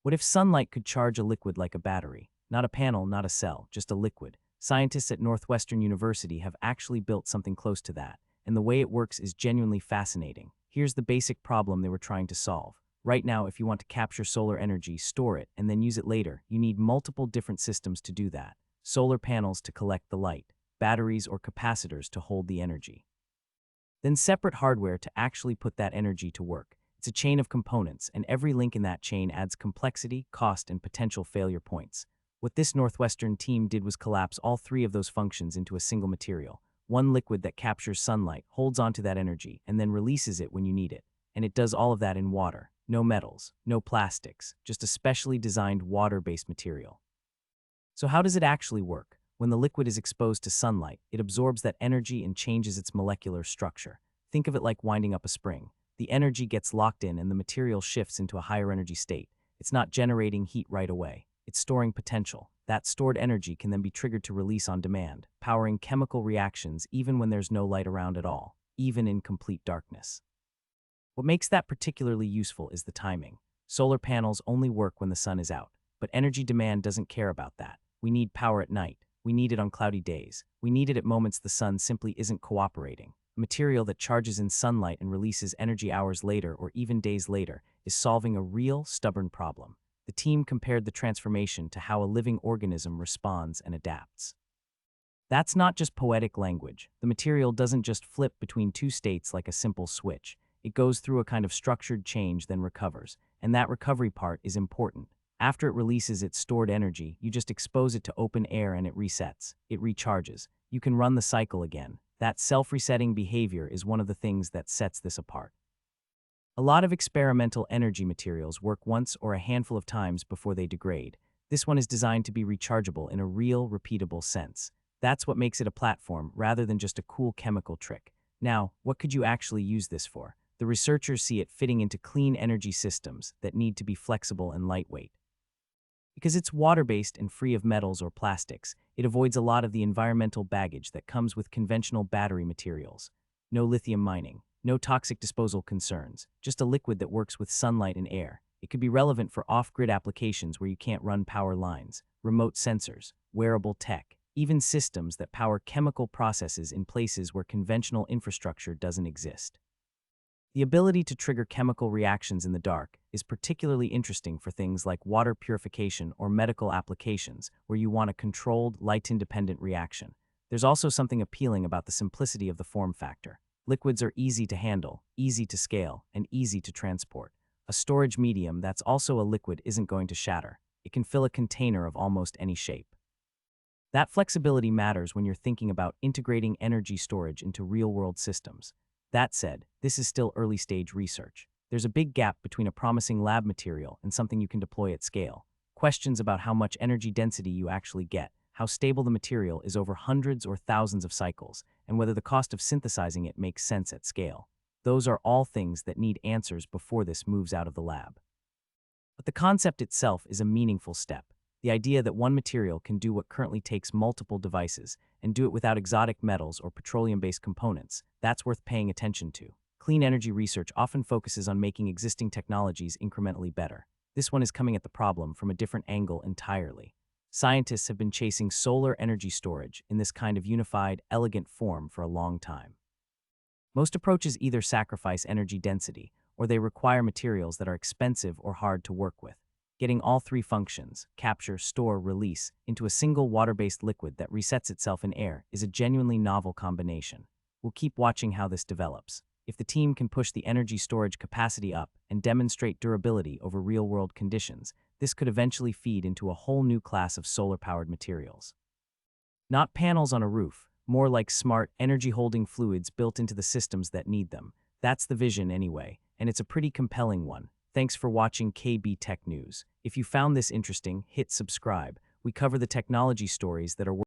What if sunlight could charge a liquid like a battery? Not a panel, not a cell, just a liquid. Scientists at Northwestern University have actually built something close to that, and the way it works is genuinely fascinating. Here's the basic problem they were trying to solve. Right now, if you want to capture solar energy, store it, and then use it later, you need multiple different systems to do that. Solar panels to collect the light, batteries or capacitors to hold the energy. Then separate hardware to actually put that energy to work. It's a chain of components, and every link in that chain adds complexity, cost, and potential failure points. What this Northwestern team did was collapse all three of those functions into a single material. One liquid that captures sunlight, holds onto that energy, and then releases it when you need it. And it does all of that in water. No metals, no plastics, just a specially designed water-based material. So how does it actually work? When the liquid is exposed to sunlight, it absorbs that energy and changes its molecular structure. Think of it like winding up a spring. The energy gets locked in and the material shifts into a higher energy state. It's not generating heat right away. It's storing potential. That stored energy can then be triggered to release on demand, powering chemical reactions even when there's no light around at all, even in complete darkness. What makes that particularly useful is the timing. Solar panels only work when the sun is out, but energy demand doesn't care about that. We need power at night. We need it on cloudy days. We need it at moments the sun simply isn't cooperating. A material that charges in sunlight and releases energy hours later or even days later is solving a real, stubborn problem. The team compared the transformation to how a living organism responds and adapts. That's not just poetic language. The material doesn't just flip between two states like a simple switch. It goes through a kind of structured change, then recovers. And that recovery part is important. After it releases its stored energy, you just expose it to open air and it resets. It recharges. You can run the cycle again. That self-resetting behavior is one of the things that sets this apart. A lot of experimental energy materials work once or a handful of times before they degrade. This one is designed to be rechargeable in a real, repeatable sense. That's what makes it a platform rather than just a cool chemical trick. Now, what could you actually use this for? The researchers see it fitting into clean energy systems that need to be flexible and lightweight. Because it's water-based and free of metals or plastics, it avoids a lot of the environmental baggage that comes with conventional battery materials. No lithium mining, no toxic disposal concerns, just a liquid that works with sunlight and air. It could be relevant for off-grid applications where you can't run power lines, remote sensors, wearable tech, even systems that power chemical processes in places where conventional infrastructure doesn't exist. The ability to trigger chemical reactions in the dark is particularly interesting for things like water purification or medical applications where you want a controlled, light-independent reaction. There's also something appealing about the simplicity of the form factor. Liquids are easy to handle, easy to scale, and easy to transport. A storage medium that's also a liquid isn't going to shatter. It can fill a container of almost any shape. That flexibility matters when you're thinking about integrating energy storage into real-world systems. That said, this is still early-stage research. There's a big gap between a promising lab material and something you can deploy at scale. Questions about how much energy density you actually get, how stable the material is over hundreds or thousands of cycles, and whether the cost of synthesizing it makes sense at scale. Those are all things that need answers before this moves out of the lab. But the concept itself is a meaningful step. The idea that one material can do what currently takes multiple devices and do it without exotic metals or petroleum-based components, that's worth paying attention to. Clean energy research often focuses on making existing technologies incrementally better. This one is coming at the problem from a different angle entirely. Scientists have been chasing solar energy storage in this kind of unified, elegant form for a long time. Most approaches either sacrifice energy density or they require materials that are expensive or hard to work with. Getting all three functions, capture, store, release, into a single water-based liquid that resets itself in air is a genuinely novel combination. We'll keep watching how this develops. If the team can push the energy storage capacity up and demonstrate durability over real-world conditions, this could eventually feed into a whole new class of solar-powered materials. Not panels on a roof, more like smart, energy-holding fluids built into the systems that need them. That's the vision anyway, and it's a pretty compelling one. Thanks for watching KB Tech News. If you found this interesting, hit subscribe. We cover the technology stories that are